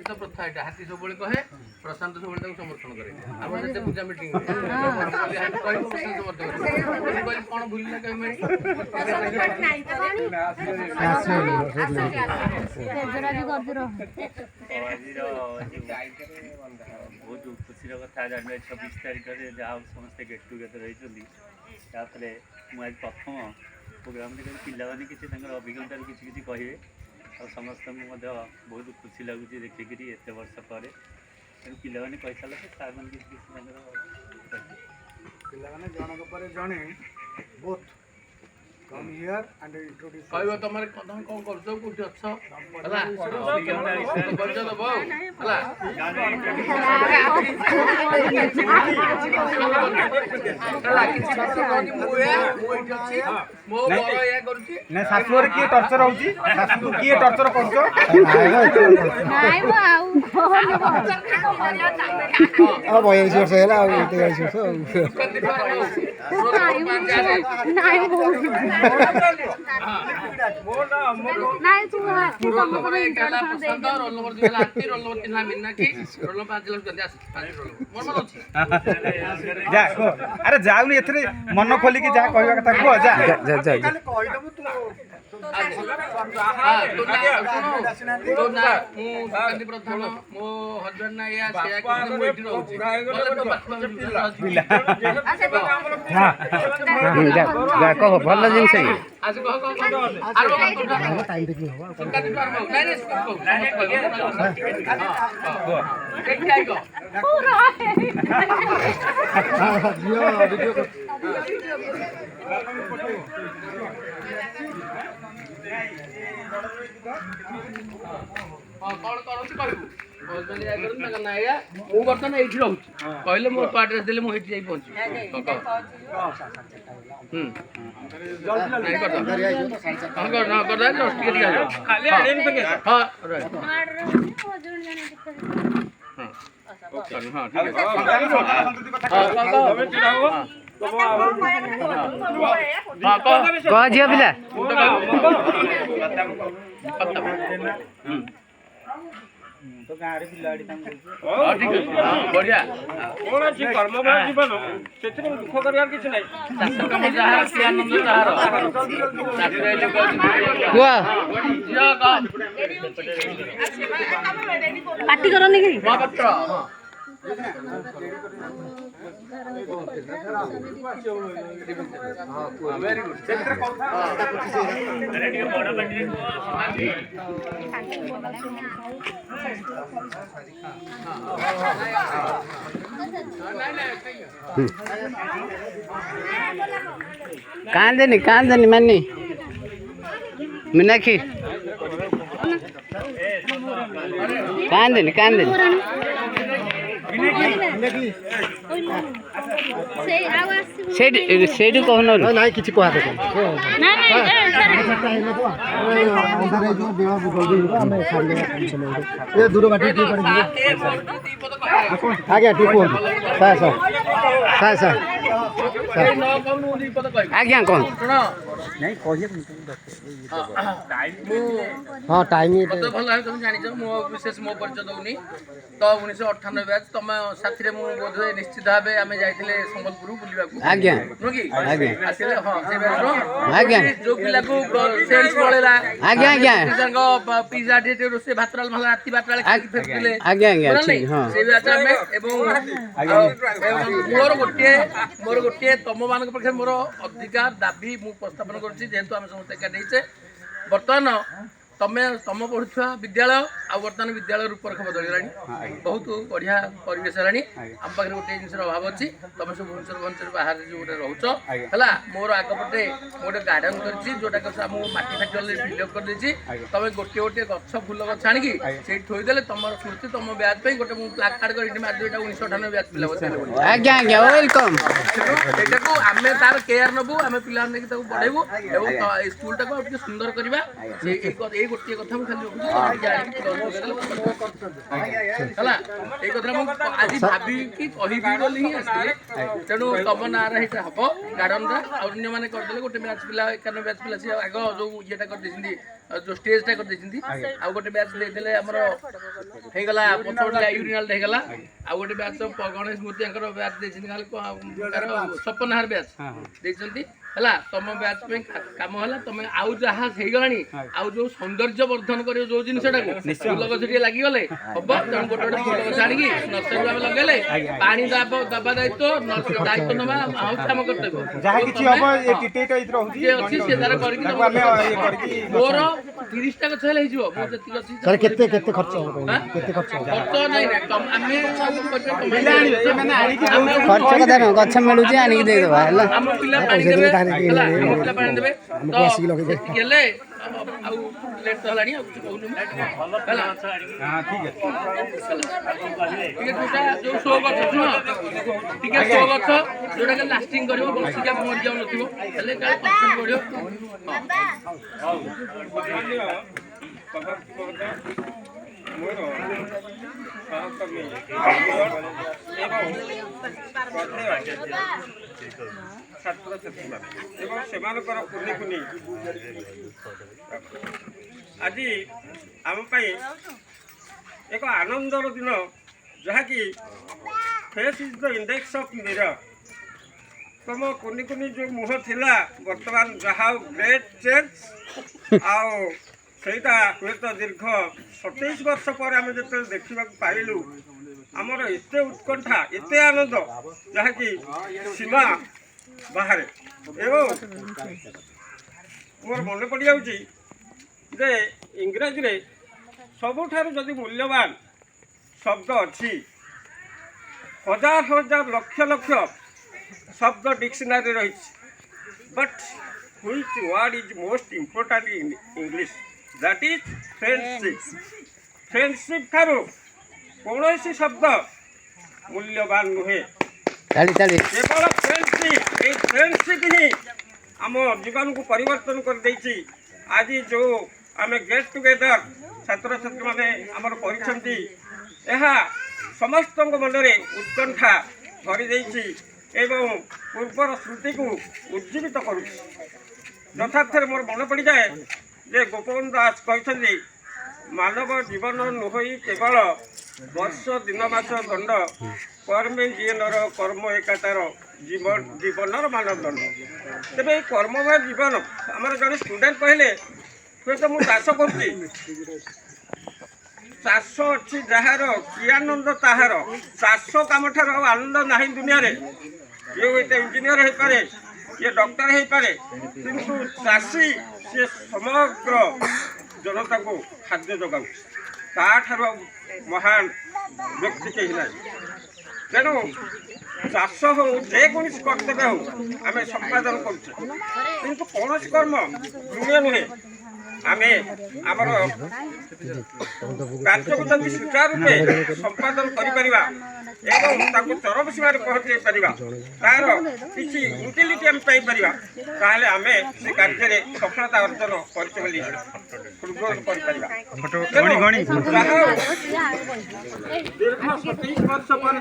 ତ ପ୍ରଥା ଏଇଟା ହାତୀ ସବୁବେଳେ କହେ ପ୍ରଶାନ୍ତ ସବୁବେଳେ ତାକୁ ସମର୍ଥନ କରେ ଆମର ଯେତେ ପୂଜା ମିଟିଂ କହିବ ପ୍ରଶାନ୍ତ ସମର୍ଥନ କରେ କହିଲି କ'ଣ ଭୁଲିଲା କେବେ ବହୁତ ଖୁସିର କଥା ଜାନୁଆରୀ 26 ତାରିଖରେ ଯାହା ସମସ୍ତେ ଗେଟ୍ ଟୁଗେଦର ହେଇଛନ୍ତି ତାପରେ ମୁଁ ଆଜି ପ୍ରଥମ ପ୍ରୋଗ୍ରାମରେ କହିଲି ପିଲାମାନେ କିଛି ତାଙ୍କର ଅଭିଜ୍ଞତାରୁ କିଛି କିଛି କହିବେ ଆଉ ସମସ୍ତଙ୍କୁ ମଧ୍ୟ ବହୁତ ଖୁସି ଲାଗୁଛି ଦେଖିକିରି ଏତେ ବର୍ଷ ପରେ ତେଣୁ ପିଲାମାନେ କହିସାରିଲା ପରେ ସାର୍ମାନେ କିଛି କିଛି ତାଙ୍କର ପିଲାମାନେ ଜଣଙ୍କ ପରେ ଜଣେ both come here and introduce କହିବ ତମର ତମେ କ'ଣ କରୁଛ କୋଉଠି ଅଛ ହେଲା ପରିଚୟ ଦେବ ହେଲା ମୋ ବଡ଼ ଏଇଆ କରୁଛି ନା ଶାଶୁଘରେ କିଏ ଟର୍ଚର ହଉଛି ଶାଶୁକୁ କିଏ ଟର୍ଚର କରୁଛ ଆଉ 42 ବର୍ଷ ହେଲା ଆଉ 43 ବର୍ଷ ଆରେ ଯାଉନି ଏଥିରେ ମନ ଖୋଲିକି ଯାହା କହିବା କଥା କୁହ ଯା ପ୍ରଧାନ ମୋ ହଜବେଣ୍ଡ ନା ଏଇଆ ମୁଁ ଏଠି ରହୁଛି ଭଲ ଜିନିଷ କ'ଣ କରୁଛି କହିବୁ ମୁଁ ବର୍ତ୍ତମାନ ଏଇଠି ରହୁଛି କହିଲେ ମୋ ଆଡ୍ରେସ୍ ଦେଲେ ମୁଁ ଏଇଠି ଯାଇ ପହଞ୍ଚିବି କହ ଝିଅ ପିଲା ତ ଗାଁରେ ପିଲାଟି ବଢିଆ କଣ ଅଛି କର୍ମମୟ ଜୀବନ ସେଥିରେ ଦୁଃଖ କରିବାର କିଛି ନାହିଁ ପାଟି କରନି କି ଭେରି ଗୁଡ୍ କାନ୍ଦନି ମାନି ମୀନାକ୍ଷୀ କାନ୍ଦନି ସେଇଠୁ କହୁନ ନାଇଁ କିଛି କୁହା ଦୂର ବାଟ ଆଜ୍ଞା ଟିକେ କୁହନ୍ତୁ ଆଜ୍ଞା କଣ ହଁ ଟାଇମ୍ ଭଲ ଭାବେ ତମେ ଜାଣିଛ ମୁଁ ବିଶେଷ ମୋ ପରିଚୟ ଦଉନି ତ 1998 ବ୍ୟାଚ୍ ତମ ସାଥିରେ ମୁଁ ବୋଧହୁଏ ନିଶ୍ଚିତ ଭାବେ ଆମେ ଯାଇଥିଲେ ସମ୍ବଲପୁର ବୁଲିବାକୁ ଆଜ୍ଞା ନୁହଁ କି ଆସିଲେ ହଁ ସେ ଆଜ୍ଞା ଯୋଉ ପିଲାକୁ ସେନ୍ସ ପଳେଇଲା ଆଜ୍ଞା ଆଜ୍ଞା ପିଲାଙ୍କ ପିଜା ଟିକେ ରୋଷେଇ ଭାତ ଡାଲମା ରାତି 12ଟା ବେଳେ ଖାଇକି ଫେରୁଥିଲେ ଆଜ୍ଞା ଆଜ୍ଞା ହଁ ସେଇ ବ୍ୟାଚ୍ ଆମେ ଏବଂ ମୋର ଗୋଟିଏ ତମ ମାନଙ୍କ ପାଖରେ ମୋର ଅଧିକାର ଦାବି ମୁଁ ଉପସ୍ଥାପନ କରୁଛି ଯେହେତୁ ଆମେ ସମସ୍ତେ ଏକାଠି ହେଇଛେ ବର୍ତ୍ତମାନ ତମ ପଢୁଥିବା ବିଦ୍ୟାଳୟ ଆଉ ବର୍ତ୍ତମାନ ବିଦ୍ୟାଳୟ ରୂପରେଖ ବଦଳିଗଲାଣି ବହୁତ ବଢିଆ ପରିବେଶ ହେଲାଣି ଆମ ପାଖରେ ଗୋଟେ ଜିନିଷର ଅଭାବ ଅଛି ତମେ ସବୁ ଭୁବନେଶ୍ୱର ବାହାରେ ଯୋଉ ଗୋଟେ ରହୁଛ ହେଲା ମୋର ଆଗପଟେ ମୁଁ ଗୋଟେ ଗାର୍ଡେନ କରିଛି ଯୋଉଟା ମୁଁ ମାଟି ଫାଟି ବିଲ୍ଡଅପ୍ କରିଦେଇଛି ତମେ ଗୋଟିଏ ଗୋଟିଏ ଗଛ ଫୁଲ ଗଛ ଆଣିକି ସେଇଠି ଥୋଇଦେଲେ ତମର ସ୍ମୃତି ତମ ବ୍ୟାଚ୍ ପାଇଁ ଗୋଟେ ମୁଁ ପ୍ଲାକାର୍ଡ କରିକି ମାରିଦେବି ଏଇଟା 1998 ବ୍ୟାଚ୍ ପିଲା ଆଜ୍ଞା ଆଜ୍ଞା ୱେଲକମ୍ ଏଇଟାକୁ ଆମେ ତାର କେୟାର ନେବୁ ଆମେ ପିଲାମାନେ ନେଇକି ତାକୁ ବଢେଇବୁ ଏବଂ ଏଇ ସ୍କୁଲଟାକୁ ଆଉ ଟିକେ ସୁନ୍ଦର କରିବା ଏଇ ଗୋଟିଏ କଥା ମୁଁ ଖାଲି ରଖୁଛି ହେଲା ଏଇ କଥା ମୁଁ ଆଜି ଭାବିକି କହିବି ବୋଲି ହିଁ ଆସିଥିଲି। ତେଣୁ ତମ ନାଁରେ ଏଇଟା ହବ ଗାର୍ଡନଟା ଆଉ ଅନ୍ୟମାନେ କରିଦେଲେ ଗୋଟେ ମ୍ୟାଚ୍ ପିଲା 91 ବ୍ୟାଚ୍ ପିଲା ସିଏ ଆଗ ଯୋଉ ଇଏଟା କରିଦେଇଛନ୍ତି ଯୋଉ ଷ୍ଟେଜଟା କରିଦେଇଛନ୍ତି ଆଉ ଗୋଟେ ବ୍ୟାଚ୍ ଦେଇଦେଲେ ଆମର ହେଇଗଲା ପଛପଟେ ୟୁରିନାଲଟା ହେଇଗଲା ଆଉ ଗୋଟେ ବ୍ୟାଚ୍ ଗଣେଶ ମୂର୍ତ୍ତିଙ୍କର ବ୍ୟାଚ୍ ଦେଇଛନ୍ତି ଖାଲି ସପନହାର ବ୍ୟାଚ୍ ଦେଇଛନ୍ତି ହେଲା। ତମ ବ୍ୟାଚ୍ ପାଇଁ କାମ ହେଲା ତମେ ଆଉ ଯାହା ହେଇଗଲାଣି ଆଉ ଯୋଉ ସୌନ୍ଦର୍ଯ୍ୟ ବର୍ଦ୍ଧନ କରିବ ଯୋଉ ଜିନିଷଟାକୁ ଫୁଲ ଗଛ ଟିକେ ଲାଗିଗଲେ ହବ। ତେଣୁ ଗୋଟେ ଗୋଟେ ଫୁଲ ଗଛ ଆଣିକି ନର୍ସରୀ ଭାବେ ଲଗେଇଲେ ପାଣି ଦବା ଦାୟିତ୍ୱ ନବା ହଉଛି ଆମ କର୍ତ୍ତବ୍ୟ। ଯାହା କିଛି ହବ ଏ ଟିଟେଇଟା ଏଇଥିରେ ହଉଛି ଯିଏ ଅଛି ସେ ତାର କରିକି ତାକୁ ଆମେ ଇଏ କରିକି ମୋର 30ଟା ଗଛ ହେଲେ ହେଇଯିବ। ମୁଁ ଯେତିକି ଅଛି କେତେ ଖର୍ଚ୍ଚ ହବ କେତେ ଖର୍ଚ୍ଚ ହବ? ଖର୍ଚ୍ଚ ନାହିଁ ଆମେ ସବୁ ପିଲା ଆଣିବେ ସେମାନେ ଆଣିକି ଖର୍ଚ୍ଚ କଥା ନୁହଁ, ଗଛ ମିଳୁଛି ଆଣିକି ଦେଇଦେବା ହେଲା। ଆମ ପିଲା ପାଣି ଦେବେ ହେଲା ଆମ ପିଲା ପାଣି ଦେବେ ତ ସେତିକି ହେଲେ ଆଉ ଲେଟ୍ ତ ହେଲାଣି ଆଉ କିଛି କହୁନି ହେଲା। ହଁ ଠିକ୍ ଅଛି। ଟିକେ ଯୋଉଟା ଯୋଉ ଶୋ ଗଛ ନୁହଁ ଟିକେ ଶୋ ଗଛ ଯୋଉଟା କି ଲାଷ୍ଟିଂ କରିବ ବର୍ଷିକା ମରି ଯାଉନଥିବ ହେଲେ କାଳେ ପସନ୍ଦ ପଡ଼ିବ। ମୋର ସହକର୍ମୀ ଏବଂ ଛାତ୍ରଛାତ୍ରୀମାନେ ଏବଂ ସେମାନଙ୍କର କୁନି କୁନି ଆଜି ଆମ ପାଇଁ ଏକ ଆନନ୍ଦର ଦିନ, ଯାହାକି face is the index of mirror. ତମ କୁନି କୁନି ଯେଉଁ ମୁହଁ ଥିଲା ବର୍ତ୍ତମାନ ଯାହା ଗ୍ରେଟ୍ ଚେଞ୍ଜ। ଆଉ ସେଇଟା ହୁଏତ ଦୀର୍ଘ 27 ବର୍ଷ ପରେ ଆମେ ଯେତେବେଳେ ଦେଖିବାକୁ ପାଇଲୁ ଆମର ଏତେ ଉତ୍କଣ୍ଠା ଏତେ ଆନନ୍ଦ ଯାହାକି ସୀମା ବାହାରେ। ଏବଂ ମୋର ମନେ ପଡ଼ିଯାଉଛି ଯେ ଇଂରାଜୀରେ ସବୁଠାରୁ ଯଦି ମୂଲ୍ୟବାନ ଶବ୍ଦ ଅଛି, ହଜାର ହଜାର ଲକ୍ଷ ଲକ୍ଷ ଶବ୍ଦ ଡିକ୍ସନାରୀ ରହିଛି, but which word is most important in English? That is friendship. friendship ଠାରୁ କୌଣସି ଶବ୍ଦ ମୂଲ୍ୟବାନ ନୁହେଁ, କେବଳ ଫ୍ରେଣ୍ଡସିପ୍। ଏଇ ଫ୍ରେଣ୍ଡସିପ୍ ହିଁ ଆମ ଜୀବନକୁ ପରିବର୍ତ୍ତନ କରିଦେଇଛି। ଆଜି ଯେଉଁ ଆମେ ଗେଟ୍ ଟୁଗେଦର ଛାତ୍ରଛାତ୍ରୀମାନେ ଆମର କରିଛନ୍ତି, ଏହା ସମସ୍ତଙ୍କ ମନରେ ଉତ୍କଣ୍ଠା ଭରିଦେଇଛି ଏବଂ ପୂର୍ବର ସ୍ମୃତିକୁ ଉଜ୍ଜୀବିତ କରୁଛି। ଯଥାର୍ଥରେ ମୋର ମନେ ପଡ଼ିଯାଏ ଯେ ଗୋପବନ୍ଧୁ ଦାସ କହିଛନ୍ତି, ମାନବ ଜୀବନ ନୁହଁଇ କେବଳ ବର୍ଷ ଦିନ ମାସ ଦଣ୍ଡ, କର୍ମେ ଯିଏ ନର କର୍ମ ଏକାତାର ଜୀବନର ମାନଦଣ୍ଡ। ତେବେ ଏଇ କର୍ମମୟ ଜୀବନ ଆମର ଜଣେ ଷ୍ଟୁଡେଣ୍ଟ କହିଲେ, ହୁଏତ ମୁଁ ଚାଷ କରୁଛି, ଚାଷ ଅଛି ଯାହାର କି ଆନନ୍ଦ ତାହାର, ଚାଷ କାମଠାରୁ ଆଉ ଆନନ୍ଦ ନାହିଁ ଦୁନିଆରେ। କିଏ ହୁଏତ ଇଞ୍ଜିନିୟର ହେଇପାରେ, କିଏ ଡକ୍ଟର ହେଇପାରେ, କିନ୍ତୁ ଚାଷୀ ସିଏ ସମଗ୍ର ଜନତାକୁ ଖାଦ୍ୟ ଯୋଗାଉଛି, ତାଠାରୁ ଆଉ ମହାନ ବ୍ୟକ୍ତି କେହି ନାହିଁ। ତେଣୁ ଚାଷ ହଉ ଯେକୌଣସି କର୍ତ୍ତବ୍ୟ ହଉ ଆମେ ସମ୍ପାଦନ କରୁଛେ, କିନ୍ତୁ କୌଣସି କର୍ମ ନୁହେଁ ନୁହେଁ ଆମେ ଆମର କାର୍ଯ୍ୟକୁ ଯଦି ସୁଚାରୁ ରୂପେ ସମ୍ପାଦନ କରିପାରିବା ଏବଂ ତାକୁ ଚରମ ସୀମାରେ ପହଞ୍ଚାଇ ପାରିବା, ତାର କିଛି ୟୁଟିଲିଟି ଆମେ ପାଇପାରିବା, ତାହେଲେ ଆମେ ସେ କାର୍ଯ୍ୟରେ ସଫଳତା ଅର୍ଜନ କରିଛେ ବୋଲି ହୃଦୟ କରିପାରିବା। ଦୀର୍ଘ 27 ବର୍ଷ ପରେ